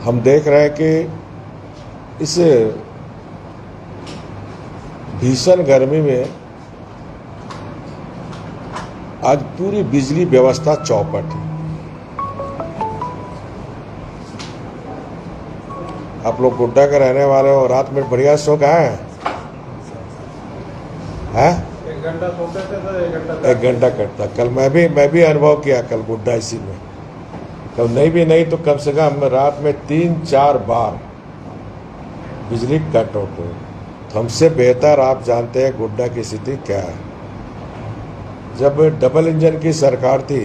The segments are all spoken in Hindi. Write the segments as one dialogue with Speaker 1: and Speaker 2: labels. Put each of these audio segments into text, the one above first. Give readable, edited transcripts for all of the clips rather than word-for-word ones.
Speaker 1: हम देख रहे हैं कि इस भीषण गर्मी में आज पूरी बिजली व्यवस्था चौपट है। आप लोग गोड्डा के रहने वाले हो, रात में बढ़िया सो गए हैं?
Speaker 2: 1 घंटा सोते थे तो
Speaker 1: 1 घंटा कटता। कल मैं भी अनुभव किया कल गोड्डा इसी में। कल नहीं भी नहीं तो कम से कम रात में 3-4 बार बिजली कट होते। तो हमसे बेहतर आप जानते हैं गोड्डा की स्थिति क्या है। जब डबल इंजन की सरकार थी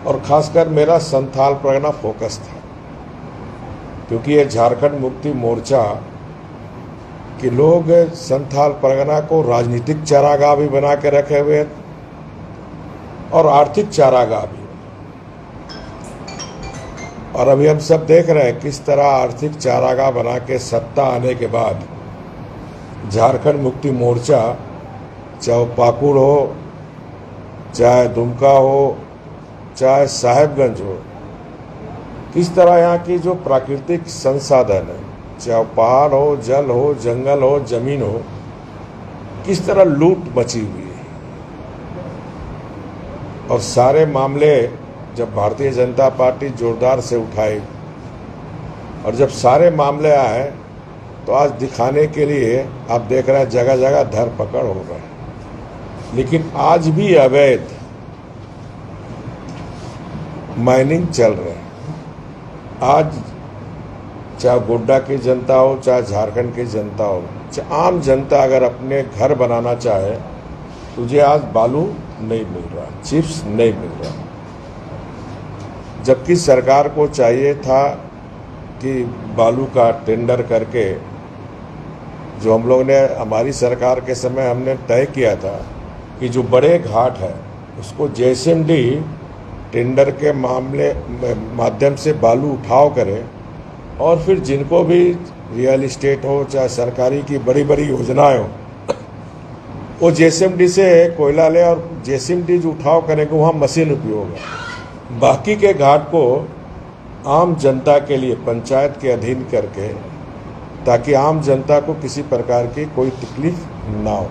Speaker 1: और खासकर मेरा संथाल परगना फोकस था, क्योंकि ये झारखंड मुक्ति मोर्चा के लोग संथाल परगना को राजनीतिक चारागाह भी बना के रखे हुए और आर्थिक चारागाह भी। और अभी हम सब देख रहे हैं किस तरह आर्थिक चारागाह बना के सत्ता आने के बाद झारखंड मुक्ति मोर्चा, चाहे पाकुड़ हो, चाहे दुमका हो, चाहे साहेबगंज हो, किस तरह यहाँ की जो प्राकृतिक संसाधन है, चाहे पहाड़ हो, जल हो, जंगल हो, जमीन हो, किस तरह लूट मची हुई है। और सारे मामले जब भारतीय जनता पार्टी जोरदार से उठाई और जब सारे मामले आए तो आज दिखाने के लिए आप देख रहे हैं जगह जगह धरपकड़ हो रहा है। लेकिन आज भी अवैध माइनिंग चल रहा है। आज चाहे गोड्डा की जनता हो, चाहे झारखंड की जनता हो, चाहे आम जनता अगर अपने घर बनाना चाहे, तुझे आज बालू नहीं मिल रहा, चिप्स नहीं मिल रहा। जबकि सरकार को चाहिए था कि बालू का टेंडर करके, जो हम लोग ने हमारी सरकार के समय हमने तय किया था कि जो बड़े घाट है उसको जेएसएमडी टेंडर के माध्यम से बालू उठाव करे और फिर जिनको भी रियल इस्टेट हो, चाहे सरकारी की बड़ी बड़ी योजनाएं हो, वो जेएसएमडी से कोयला ले और जेएसएमडी जो उठाव करेंगे वहाँ मशीन उपयोग है। बाकी के घाट को आम जनता के लिए पंचायत के अधीन करके, ताकि आम जनता को किसी प्रकार की कोई तकलीफ ना हो।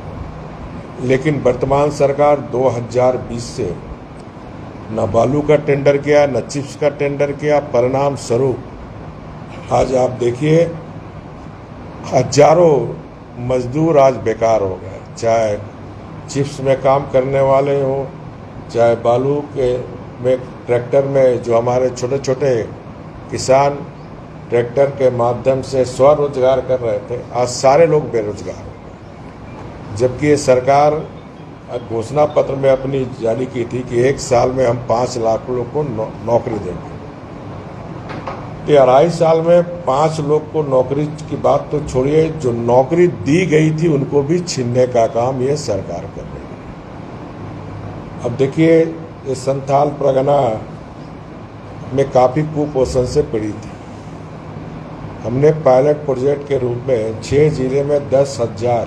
Speaker 1: लेकिन वर्तमान सरकार 2020 से न बालू का टेंडर किया, न चिप्स का टेंडर किया। परिणाम स्वरूप आज आप देखिए हजारों मजदूर आज बेकार हो गए, चाहे चिप्स में काम करने वाले हो, चाहे बालू के में ट्रैक्टर में जो हमारे छोटे छोटे किसान ट्रैक्टर के माध्यम से स्वरोजगार कर रहे थे, आज सारे लोग बेरोजगार हो गए। जबकि ये सरकार घोषणा पत्र में अपनी जारी की थी कि 1 साल में हम 5 लाख लोग को नौकरी देंगे। ये 2.5 साल में 5 लोग को नौकरी की बात तो छोड़िए, जो नौकरी दी गई थी उनको भी छीनने का काम ये सरकार कर रही है। अब देखिए ये संथाल परगना में काफ़ी कुपोषण से पीड़ित थी। हमने पायलट प्रोजेक्ट के रूप में 6 जिले में 10,000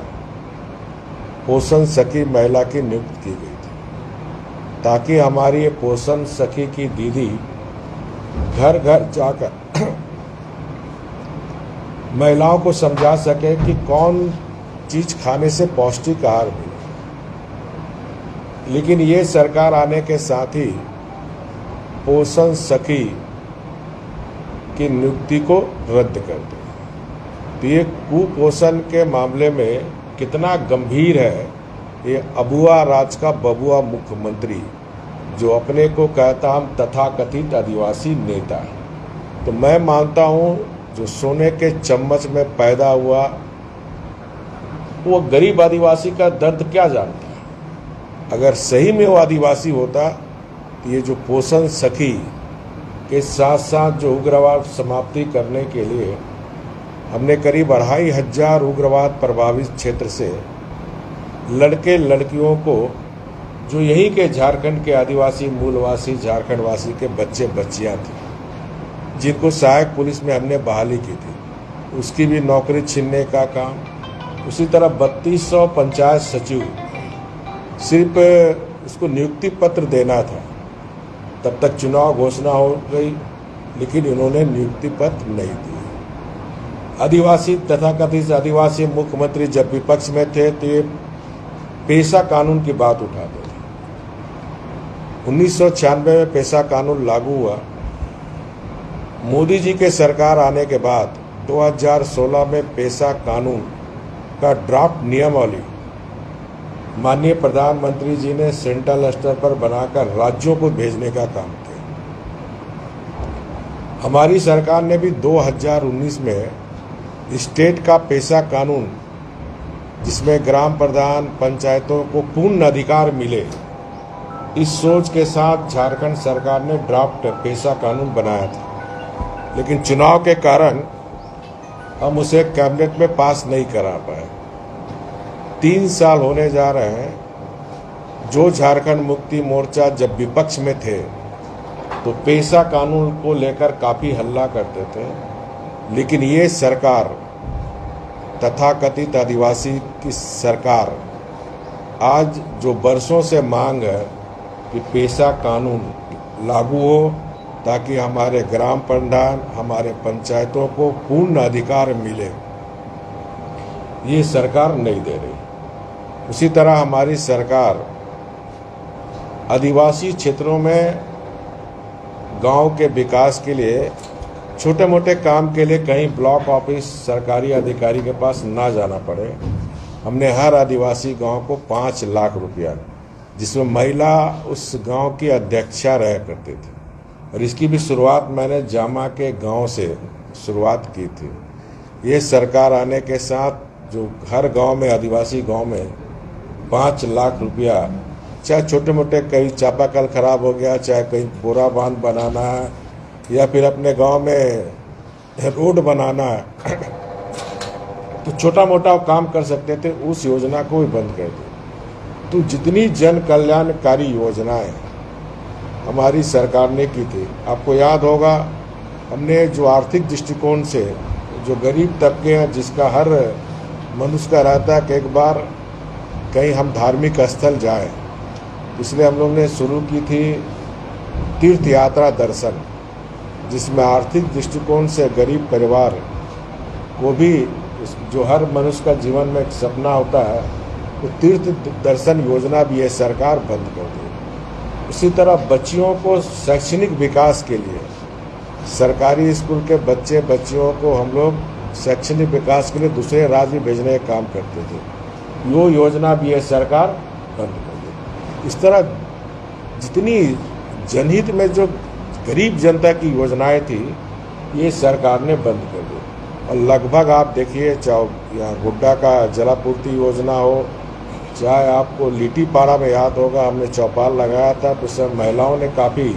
Speaker 1: पोषण सखी महिला की नियुक्ति की गई थी, ताकि हमारी ये पोषण सखी की दीदी घर घर जाकर महिलाओं को समझा सके कि कौन चीज खाने से पौष्टिक आहार मिले। लेकिन ये सरकार आने के साथ ही पोषण सखी की नियुक्ति को रद्द कर दी। तो ये कुपोषण के मामले में कितना गंभीर है। ये अबुआ राज का बबुआ मुख्यमंत्री जो अपने को कहता हम तथाकथित आदिवासी नेता है। तो मैं मानता हूँ जो सोने के चम्मच में पैदा हुआ वो गरीब आदिवासी का दर्द क्या जानता है। अगर सही में वो आदिवासी होता तो ये जो पोषण सखी के साथ साथ जो उग्रवाद समाप्ति करने के लिए हमने करीब 2,500 उग्रवाद प्रभावित क्षेत्र से लड़के लड़कियों को, जो यहीं के झारखंड के आदिवासी मूलवासी झारखंडवासी के बच्चे बच्चियां थी, जिनको सहायक पुलिस में हमने बहाली की थी, उसकी भी नौकरी छीनने का काम। उसी तरह 3200 पंचायत सचिव सिर्फ उसको नियुक्ति पत्र देना था तब तक चुनाव घोषणा हो गई, लेकिन इन्होंने नियुक्ति पत्र नहीं दी। आदिवासी तथाकथित आदिवासी मुख्यमंत्री जब विपक्ष में थे तो ये पेशा कानून की बात उठाते थे। 1996 में पेशा कानून लागू हुआ। मोदी जी के सरकार आने के बाद 2016 में पेशा कानून का ड्राफ्ट नियमावली माननीय प्रधानमंत्री जी ने सेंट्रल स्तर पर बनाकर राज्यों को भेजने का काम किया। हमारी सरकार ने भी 2019 में स्टेट का पेशा कानून, जिसमें ग्राम प्रधान पंचायतों को पूर्ण अधिकार मिले, इस सोच के साथ झारखंड सरकार ने ड्राफ्ट पेशा कानून बनाया था, लेकिन चुनाव के कारण हम उसे कैबिनेट में पास नहीं करा पाए। 3 साल होने जा रहे हैं। जो झारखंड मुक्ति मोर्चा जब विपक्ष में थे तो पेशा कानून को लेकर काफी हल्ला करते थे, लेकिन ये सरकार, तथाकथित आदिवासी की सरकार, आज जो बरसों से मांग है कि पेशा कानून लागू हो ताकि हमारे ग्राम प्रधान, हमारे पंचायतों को पूर्ण अधिकार मिले, ये सरकार नहीं दे रही। उसी तरह हमारी सरकार आदिवासी क्षेत्रों में गांव के विकास के लिए, छोटे मोटे काम के लिए कहीं ब्लॉक ऑफिस सरकारी अधिकारी के पास ना जाना पड़े, हमने हर आदिवासी गांव को 5 लाख रुपया, जिसमें महिला उस गांव की अध्यक्षा रहा करती थी, और इसकी भी शुरुआत मैंने जामा के गांव से शुरुआत की थी। ये सरकार आने के साथ जो हर गांव में, आदिवासी गांव में 5 लाख रुपया, चाहे छोटे मोटे कहीं चापाकल खराब हो गया, चाहे कहीं बोरा बांध बनाना है, या फिर अपने गांव में रोड बनाना है, तो छोटा मोटा काम कर सकते थे, उस योजना को भी बंद कर दिया। तो जितनी जन कल्याणकारी योजनाएं हमारी सरकार ने की थी, आपको याद होगा, हमने जो आर्थिक दृष्टिकोण से जो गरीब तबके हैं, जिसका हर मनुष्य का रहता है कि एक बार कहीं हम धार्मिक स्थल जाएं, इसलिए हम लोग ने शुरू की थी तीर्थ यात्रा दर्शन, जिसमें आर्थिक दृष्टिकोण से गरीब परिवार को भी, जो हर मनुष्य का जीवन में एक सपना होता है, तो तीर्थ दर्शन योजना भी ये सरकार बंद कर दी। उसी तरह बच्चियों को शैक्षणिक विकास के लिए सरकारी स्कूल के बच्चे बच्चियों को हम लोग शैक्षणिक विकास के लिए दूसरे राज्य भेजने का काम करते थे, वो योजना भी ये सरकार बंद कर दी। इस तरह जितनी जनहित में जो गरीब जनता की योजनाएं थी, ये सरकार ने बंद कर दी। और लगभग आप देखिए, चाहे यहाँ गुड्डा का जलापूर्ति योजना हो, चाहे आपको लिट्टीपाड़ा में याद होगा, हमने चौपाल लगाया था, तो उसमें महिलाओं ने काफ़ी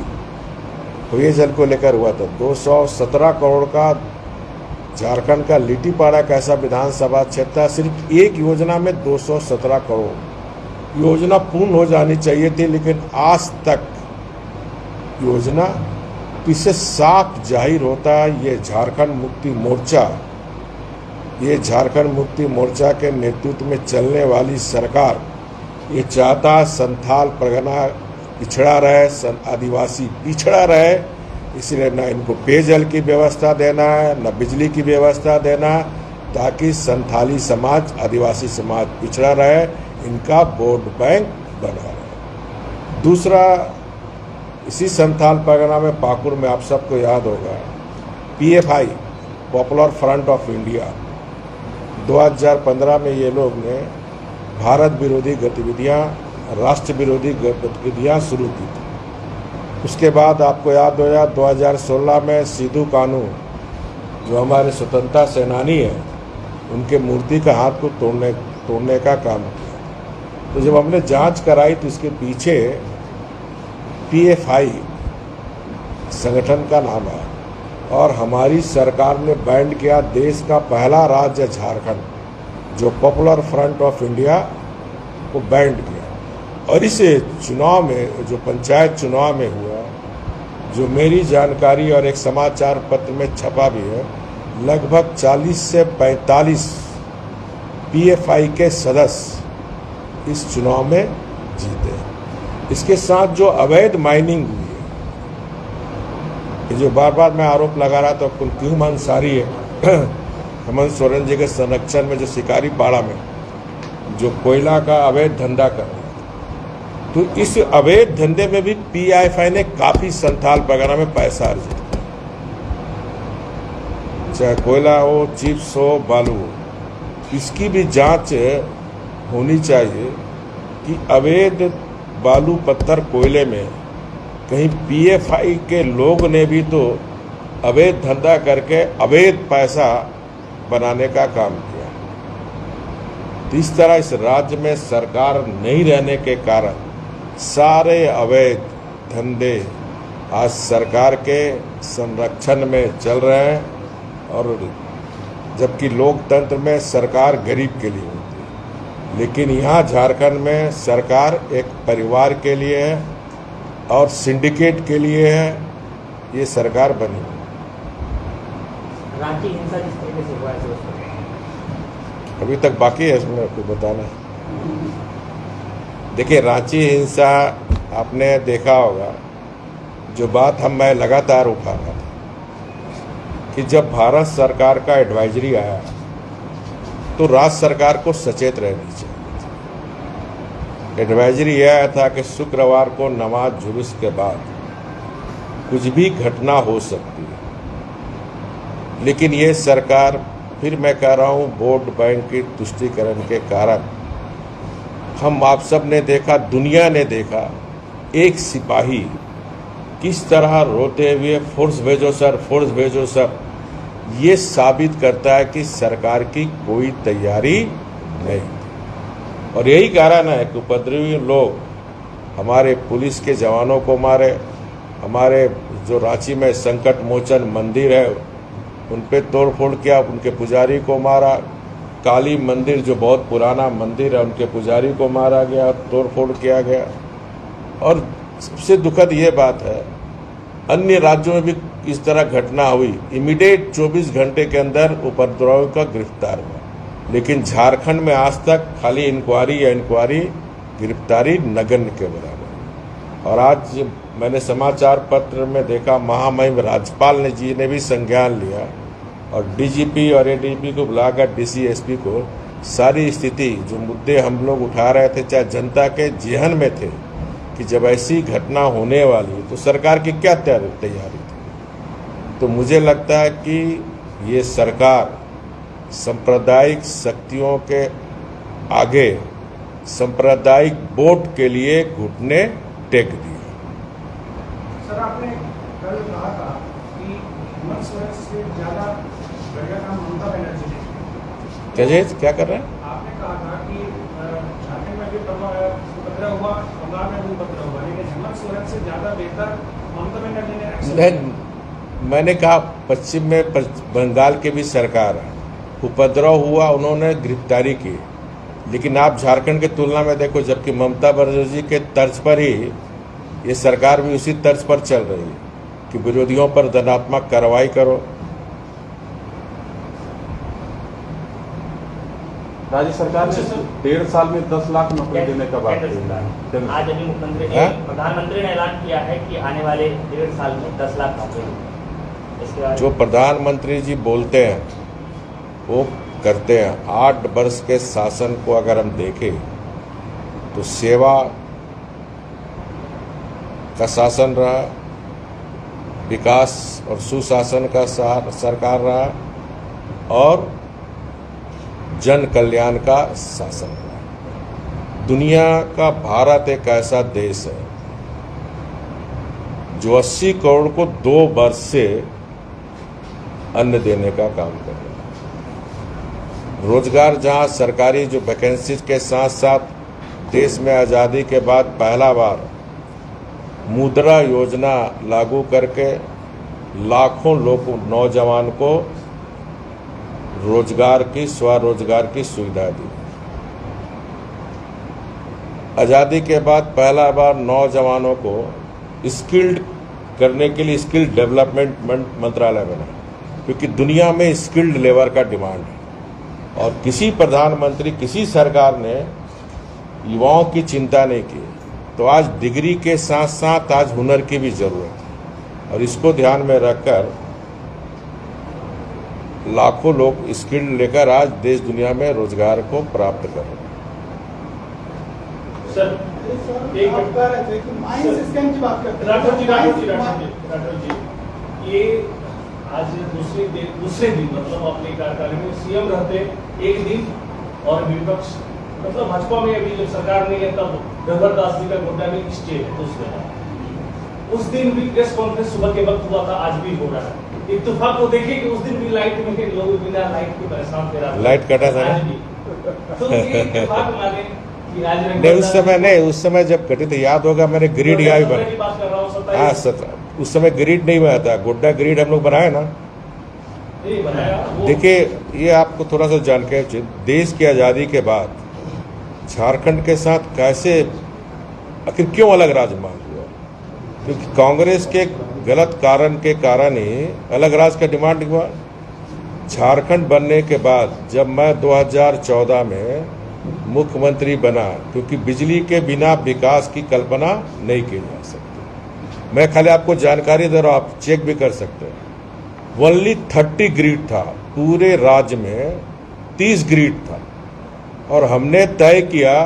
Speaker 1: पेयजल को लेकर हुआ था। 217 करोड़ का झारखंड का लिट्टीपाड़ा का ऐसा विधानसभा क्षेत्र था, सिर्फ एक योजना में 217 करोड़। योजना पूर्ण हो जानी चाहिए थी, लेकिन आज तक योजना इससे साफ जाहिर होता है ये झारखंड मुक्ति मोर्चा, ये झारखंड मुक्ति मोर्चा के नेतृत्व में चलने वाली सरकार ये चाहता है संथाल परगना पिछड़ा रहे, आदिवासी पिछड़ा रहे। इसलिए न इनको पेयजल की व्यवस्था देना है, न बिजली की व्यवस्था देना है, ताकि संथाली समाज, आदिवासी समाज पिछड़ा रहे, इनका वोट बैंक बना रहे। दूसरा, इसी संथाल परगना में पाकुड़ में आप सबको याद होगा, PFI, popular front of India, 2015 में ये लोग ने भारत विरोधी गतिविधियां, राष्ट्र विरोधी गतिविधियां शुरू की थी। उसके बाद आपको याद होगा 2016 में सिद्धू कानू, जो हमारे स्वतंत्रता सेनानी हैं, उनके मूर्ति का हाथ को तोड़ने का काम किया। तो जब हमने जांच कराई तो इसके पीछे PFI संगठन का नाम है, और हमारी सरकार ने बैंड किया। देश का पहला राज्य झारखंड जो पॉपुलर फ्रंट ऑफ इंडिया को बैंड किया। और इस चुनाव में, जो पंचायत चुनाव में हुआ, जो मेरी जानकारी और एक समाचार पत्र में छपा भी है, लगभग 40 से 45 PFI के सदस्य इस चुनाव में जीते। इसके साथ जो अवैध माइनिंग हुई है, कि जो बार बार मैं आरोप लगा रहा था क्यों अंसारी है हेमंत सोरेन जी के संरक्षण में जो शिकारी पाड़ा में जो कोयला का अवैध धंधा कर रहा था, तो इस अवैध धंधे में भी पीआईएफआई ने काफी संथाल वगैरह में पैसा अर्जित किया, चाहे कोयला हो, चिप्स हो, बालू हो। इसकी भी जांच होनी चाहिए कि अवैध बालू पत्थर कोयले में कहीं पीएफआई के लोग ने भी तो अवैध धंधा करके अवैध पैसा बनाने का काम किया। तो इस तरह इस राज्य में सरकार नहीं रहने के कारण सारे अवैध धंधे आज सरकार के संरक्षण में चल रहे हैं, और जबकि लोकतंत्र में सरकार गरीब के लिए होती है, लेकिन यहाँ झारखंड में सरकार एक परिवार के लिए है और सिंडिकेट के लिए है, ये सरकार बनी।
Speaker 3: रांची हिंसा जिस तरीके से हुआ है
Speaker 1: अभी तक बाकी है, इसमें आपको बताना है। देखिए, रांची हिंसा आपने देखा होगा, जो बात मैं लगातार उठा रहा था कि जब भारत सरकार का एडवाइजरी आया तो राज्य सरकार को सचेत रहनी चाहिए। एडवाइजरी यह आया था कि शुक्रवार को नमाज जुलूस के बाद कुछ भी घटना हो सकती है, लेकिन ये सरकार, फिर मैं कह रहा हूँ, वोट बैंक की तुष्टीकरण के कारण हम आप सब ने देखा, दुनिया ने देखा, एक सिपाही किस तरह रोते हुए फोर्स भेजो सर, फोर्स भेजो सर, ये साबित करता है कि सरकार की कोई तैयारी नहीं। और यही कारण है कि उपद्रवी लोग हमारे पुलिस के जवानों को मारे, हमारे जो रांची में संकट मोचन मंदिर है उन पे तोड़फोड़ किया, उनके पुजारी को मारा, काली मंदिर जो बहुत पुराना मंदिर है उनके पुजारी को मारा गया, तोड़फोड़ किया गया। और सबसे दुखद ये बात है, अन्य राज्यों में भी इस तरह घटना हुई, इमीडिएट 24 घंटे के अंदर उपद्रवी का गिरफ्तार हुआ, लेकिन झारखंड में आज तक खाली इंक्वायरी, गिरफ्तारी नगण्य के बराबर। और आज मैंने समाचार पत्र में देखा, महामहिम राज्यपाल जी ने भी संज्ञान लिया और डीजीपी और एडीजीपी को बुलाकर डीसीएसपी को सारी स्थिति, जो मुद्दे हम लोग उठा रहे थे, चाहे जनता के जेहन में थे कि जब ऐसी घटना होने वाली तो सरकार की क्या तैयारी थी। तो मुझे लगता है कि ये सरकार सांप्रदायिक शक्तियों के आगे सांप्रदायिक वोट के लिए घुटने टेक दिए।
Speaker 2: सर, आपने कल कहा था कि हेमंत सोरेन से ज्यादा बढ़िया काम ममता बनर्जी ने
Speaker 1: क्या कर रहे हैं?
Speaker 2: आपने कहा था कि झारखंड में भी उपद्रव हुआ, बंगाल में भी उपद्रव हुआ, लेकिन हेमंत सोरेन से ज्यादा बेहतर ममता बनर्जी ने एक्शन।
Speaker 1: मैंने कहा पश्चिम में बंगाल के भी सरकार है, उपद्रव हुआ, उन्होंने गिरफ्तारी की, लेकिन आप झारखंड की तुलना में देखो, जबकि ममता बनर्जी के तर्ज पर ही ये सरकार भी उसी तर्ज पर चल रही है कि विरोधियों पर दंडात्मक कार्रवाई करो।
Speaker 4: राज्य सरकार ने 1.5 साल में 10 लाख नौकरी देने का बात कही।
Speaker 3: आज अभी प्रधानमंत्री ने ऐलान किया है कि आने वाले 1.5 साल में 10 लाख नौकरी।
Speaker 1: जो प्रधानमंत्री जी बोलते हैं वो करते हैं। 8 वर्ष के शासन को अगर हम देखें तो सेवा का शासन रहा, विकास और सुशासन का सरकार रहा, और जन कल्याण का शासन रहा। दुनिया का भारत एक ऐसा देश है जो 80 करोड़ को 2 वर्ष से अन्न देने का काम कर रहा है। रोजगार जहां सरकारी जो वैकेंसी के साथ साथ देश में आज़ादी के बाद पहला बार मुद्रा योजना लागू करके लाखों नौजवान को रोजगार की, स्वरोजगार की सुविधा दी। आज़ादी के बाद पहला बार नौजवानों को स्किल्ड करने के लिए स्किल डेवलपमेंट मंत्रालय बना, क्योंकि दुनिया में स्किल्ड लेबर का डिमांड है। और किसी प्रधानमंत्री, किसी सरकार ने युवाओं की चिंता नहीं की। तो आज डिग्री के साथ साथ आज हुनर की भी जरूरत है। और इसको ध्यान में रखकर लाखों लोग स्किल लेकर आज देश दुनिया में रोजगार को प्राप्त कर रहे हैं।
Speaker 2: सर एक माइंस स्कैम की बात करते हैं। राठौर जी, ये आज दूसरे दिन मतलब अपने कार्यकाल में सीएम रहते एक दिन और विपक्ष मतलब भाजपा में अभी जब सरकार नहीं है तब रघुवर दास जी का गोड्डा में स्टे है उस दिन भी प्रेस कॉन्फ्रेंस सुबह के वक्त हुआ था, आज भी हो रहा है। इत्तेफाक को देखिए कि उस दिन भी लाइट में के लोग बिना लाइट के परेशान थे,
Speaker 1: लाइट कटा था
Speaker 2: आज भी। तो ये इत्तेफाक माने कि आज
Speaker 1: नहीं, उस समय जब कटी तो याद होगा मैंने ग्रिड यहाँ भी बनाया। हाँ 17 उस समय ग्रिड नहीं बना था, गोड्डा ग्रिड हम लोग बनाए ना। देखिए ये आपको थोड़ा सा जानकारी चाहिए, देश की आज़ादी के बाद झारखंड के साथ कैसे आखिर क्यों अलग राजमार्ग हुआ, क्योंकि कांग्रेस के गलत कारण के कारण ही अलग राज का डिमांड हुआ। झारखंड बनने के बाद जब मैं 2014 में मुख्यमंत्री बना, क्योंकि बिजली के बिना विकास की कल्पना नहीं की जा सकती। मैं खाली आपको जानकारी दे रहा हूं, आप चेक भी कर सकते हैं। ओनली 30 ग्रिड था, पूरे राज्य में 30 ग्रिड था और हमने तय किया,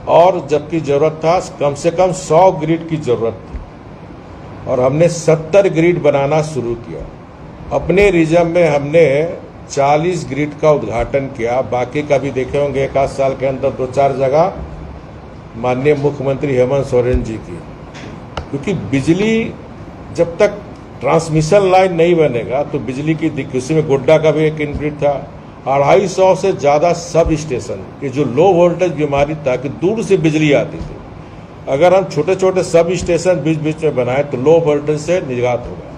Speaker 1: और जबकि जरूरत था कम से कम 100 ग्रिड की जरूरत थी और हमने 70 ग्रिड बनाना शुरू किया। अपने रीजन में हमने 40 ग्रिड का उद्घाटन किया, बाकी का भी देखे होंगे 1 आध साल के अंदर 2-4 जगह माननीय मुख्यमंत्री हेमंत सोरेन जी की। क्योंकि बिजली जब तक ट्रांसमिशन लाइन नहीं बनेगा तो बिजली की दिक्कत, उसी में गोड्डा का भी एक ग्रिड था। 250 से ज़्यादा सब स्टेशन, ये जो लो वोल्टेज बीमारी था कि दूर से बिजली आती थी, अगर हम छोटे छोटे सब स्टेशन बीच बीच में बनाए तो लो वोल्टेज से निजात होगा।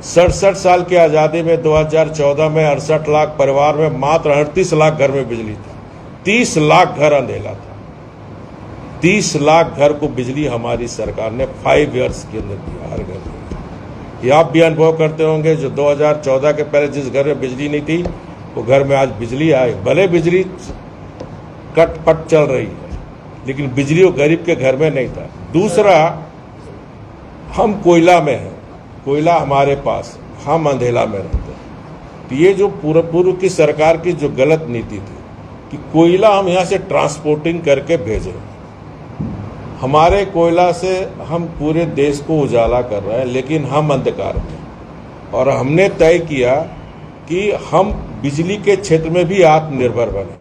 Speaker 1: 67 साल की आज़ादी में 2014 में 68 लाख परिवार में मात्र 38 लाख घर में बिजली था, 30 लाख घर अंधेला था। 30 लाख घर को बिजली हमारी सरकार ने 5 ईयर्स के अंदर दिया हर घर में। ये आप भी अनुभव करते होंगे, जो 2014 के पहले जिस घर में बिजली नहीं थी वो घर में आज बिजली आई। भले बिजली कट चल रही है लेकिन बिजली वो गरीब के घर में नहीं था। दूसरा, हम कोयला में हैं, कोयला हमारे पास, हम अंधेला में रहते हैं। तो ये जो पूर्व की सरकार की जो गलत नीति थी कि कोयला हम यहाँ से ट्रांसपोर्टिंग करके भेजें, हमारे कोयला से हम पूरे देश को उजाला कर रहे हैं लेकिन हम अंधकार में। और हमने तय किया कि हम बिजली के क्षेत्र में भी आत्मनिर्भर बने।